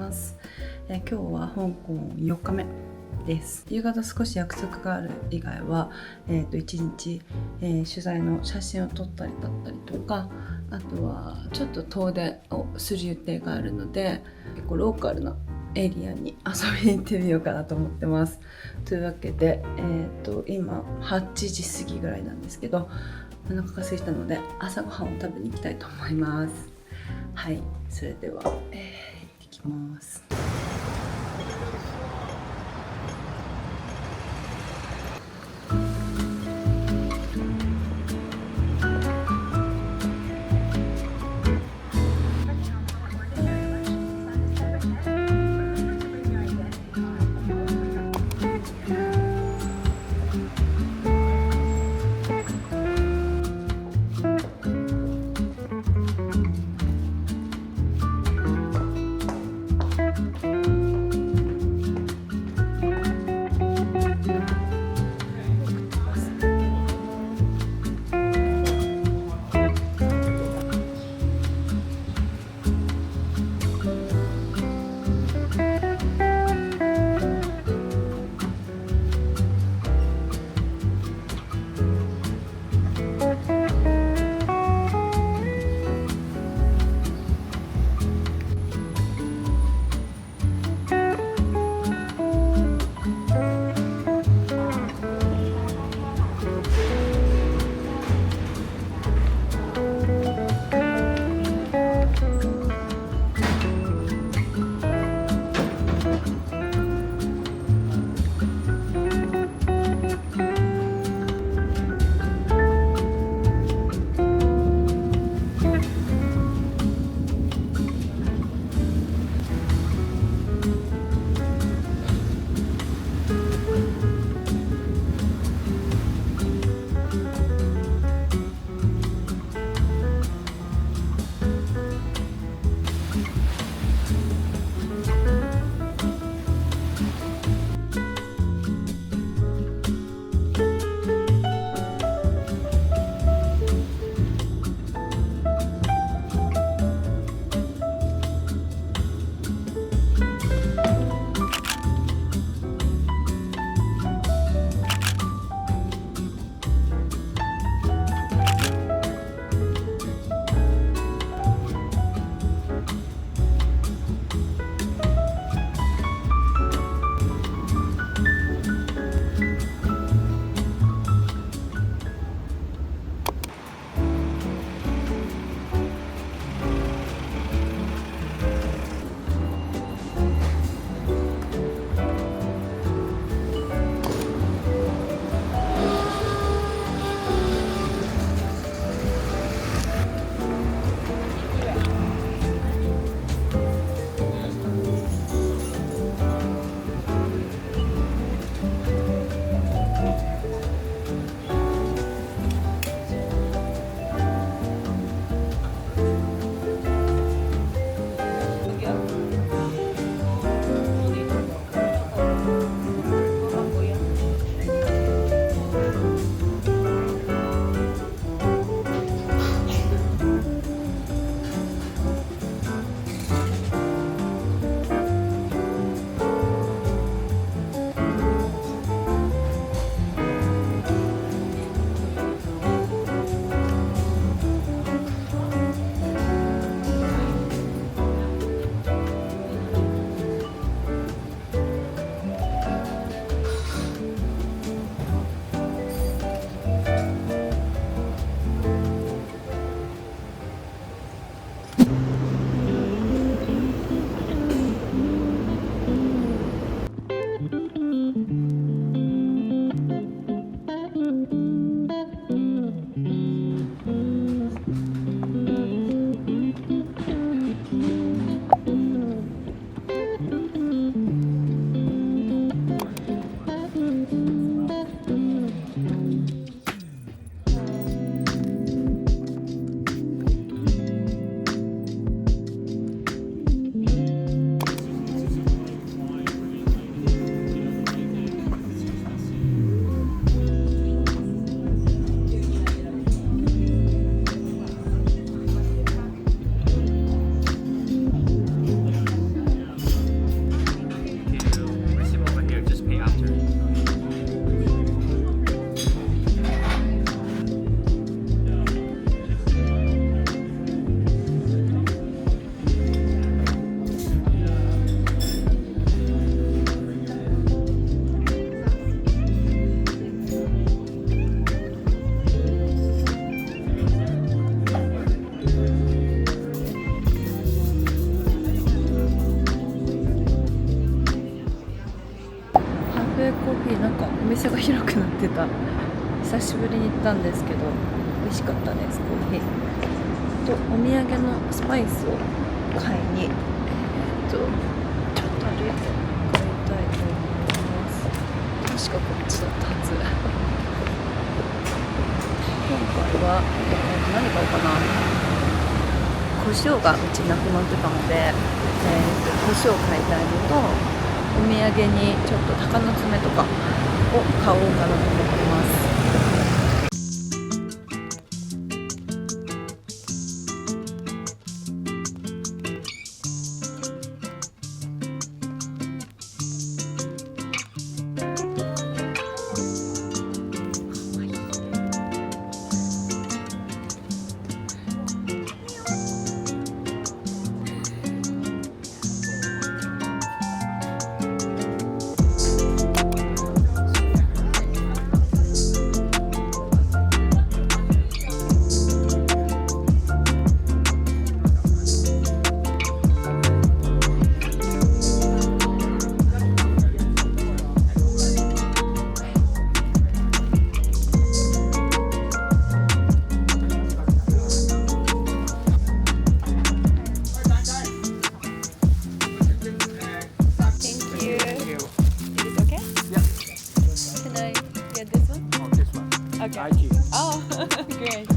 ます。今日は香港4日目です。夕方少し約束がある以外は、1日、取材の写真を撮ったりだったりとか、あとはちょっと遠出をする予定があるので、結構ローカルなエリアに遊びに行ってみようかなと思ってます。というわけで、今8時過ぎぐらいなんですけど、お腹が空いたので朝ごはんを食べに行きたいと思います。はい、それでは、行ってきます。久しぶりに行ったんですけど美味しかったです。コーヒーとお土産のスパイスを買いにちょっと歩いて帰りたいと思います。確かこっちだったはず。今回は、何買おうかな。胡椒がうちなくなってたので、胡椒買いたいのと、お土産にちょっと鷹の爪とかを買おうかなと思ってます。IG. Oh, great.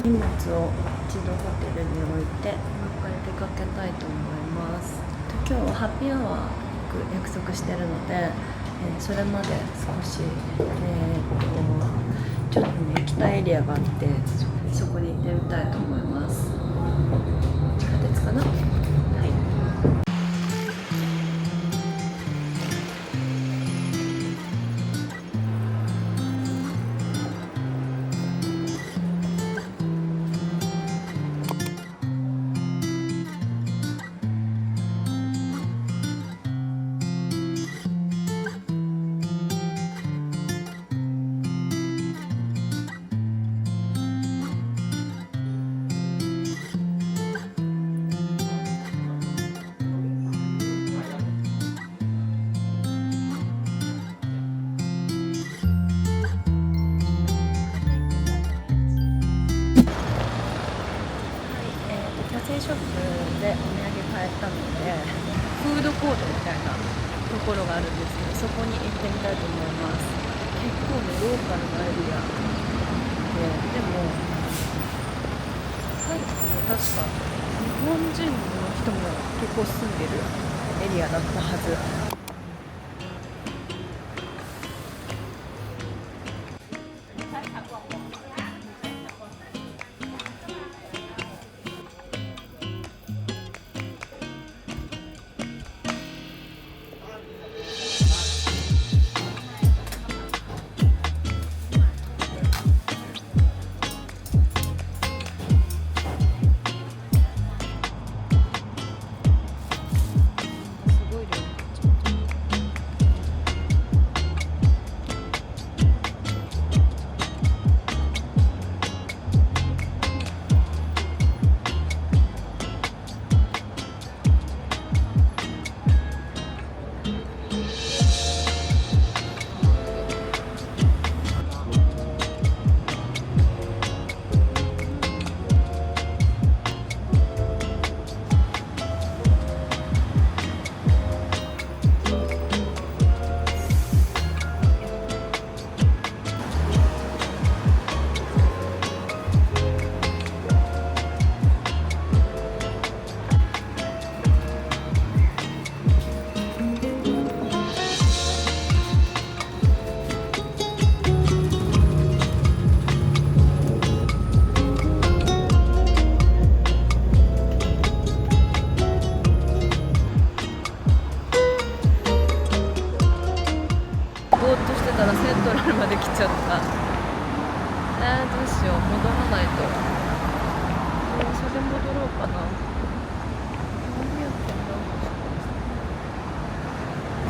荷物を一度ホテルに置いて、もう一回出かけたいと思います。今日はハッピーアワー行く約束してるので、それまで少し、ちょっとね行きたいエリアがあって、そこに行ってみたいと思います。地下鉄かな。はい。コードみたいなところがあるんですけど、そこに行ってみたいと思います。結構ねローカルなエリアで、でもタイってね確か日本人の人も結構住んでるエリアだったはず。ぼーっとしてたらセントラルまで来ちゃった。どうしよう、戻らないと。電車で戻ろうかな。何やってんだ。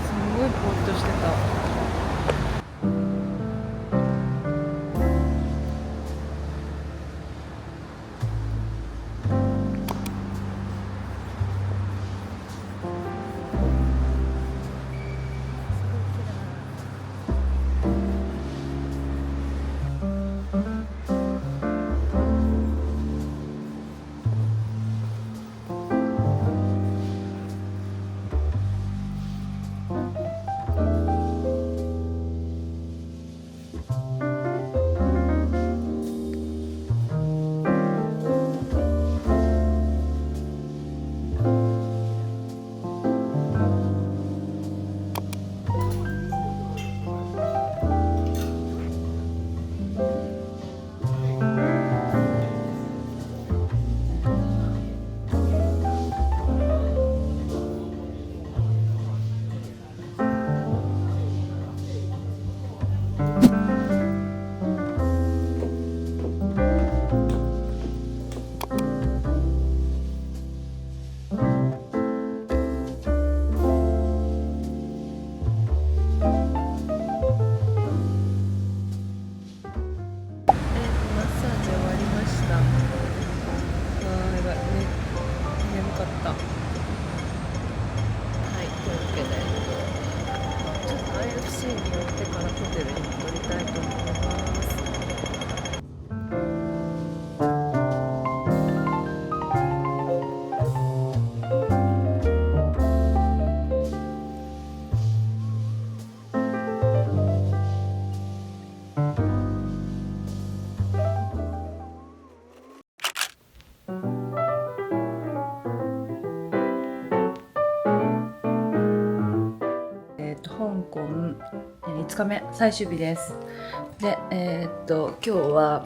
すごいぼーっとしてた。香港5日目最終日です。で、今日は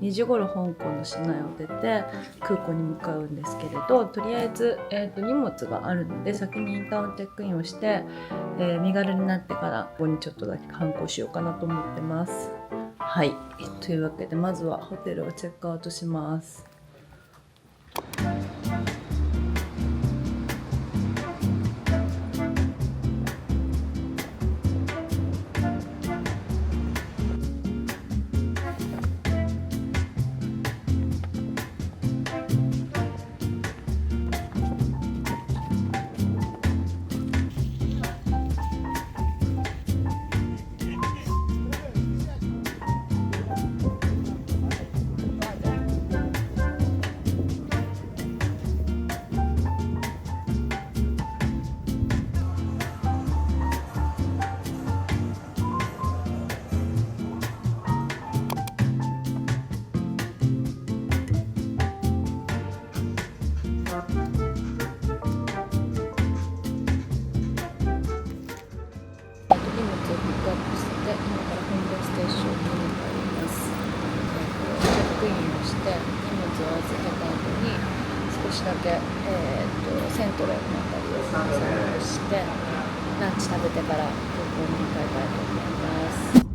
2時頃香港の市内を出て空港に向かうんですけれど、とりあえず、荷物があるので先にインターンチェックインをして、身軽になってからここにちょっとだけ観光しようかなと思ってます。はい、というわけでまずはホテルをチェックアウトします。ッションになります。チェックインをして荷物を預けた後に少しだけ、セントレーのあたりを散歩してランチ食べてから空港に向かいたいと思います。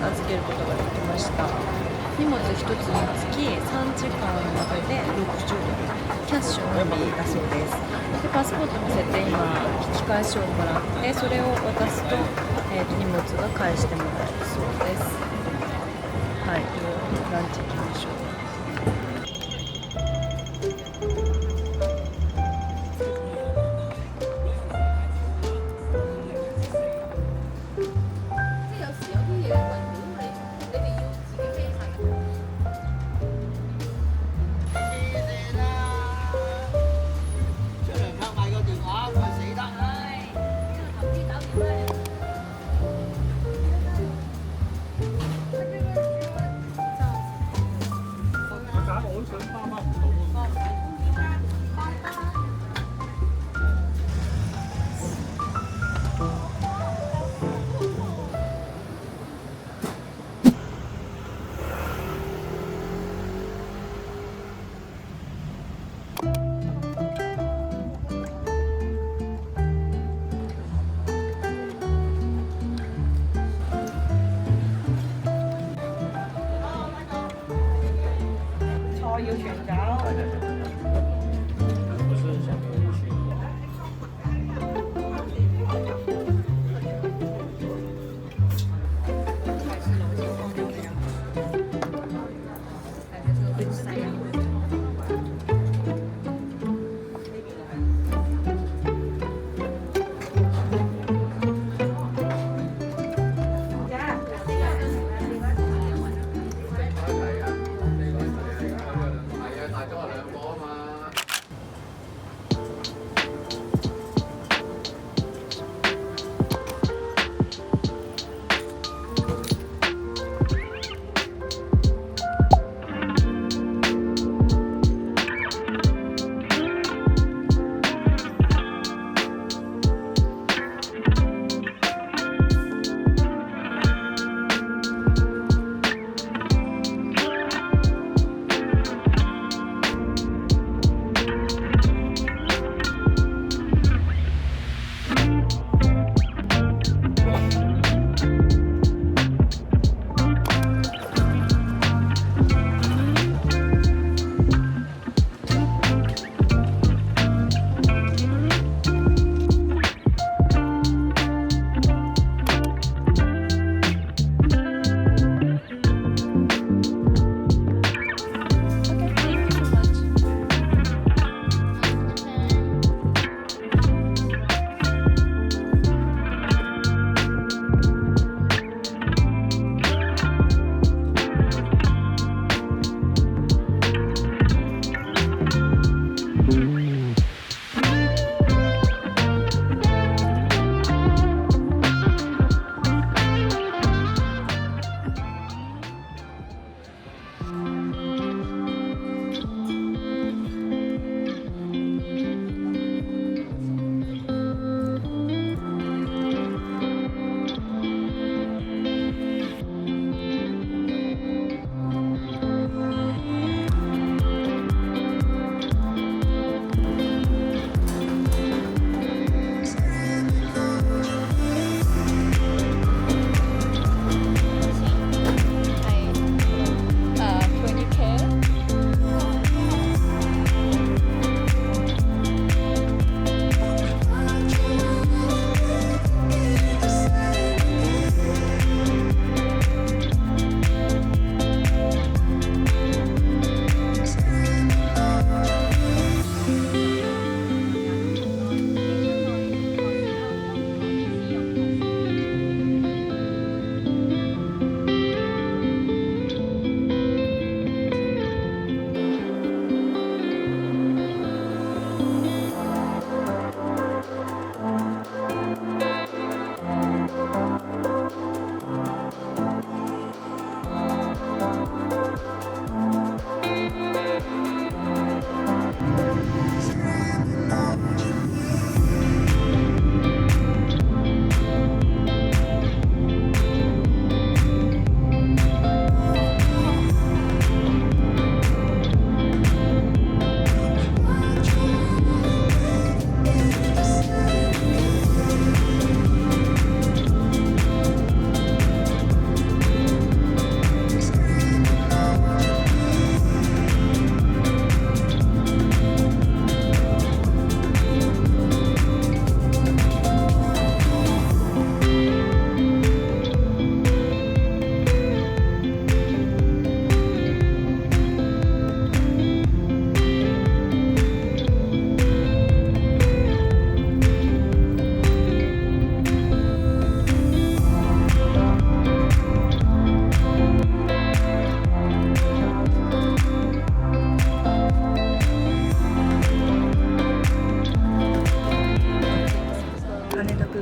預けることができました。荷物1つにつき3時間までで60ドル、キャッシュのみだそうです。でパスポート見せて今引き返しをもらってそれを渡すと、荷物が返してもらえるそうです。はい、ランチ行きましょう。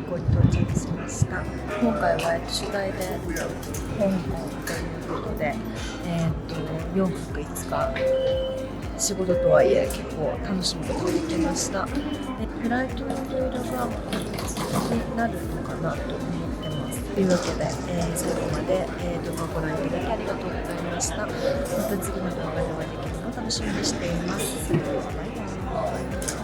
港に到着しました。今回は取材で香港ということで、4泊5日仕事とはいえ結構楽しむことができました。フライトのいろいろがになるのかなと思ってます。というわけで、最後まで、動画をご覧いただきありがとうございました。また次の動画でお会いできるのを楽しみにしています。それではバイバイ。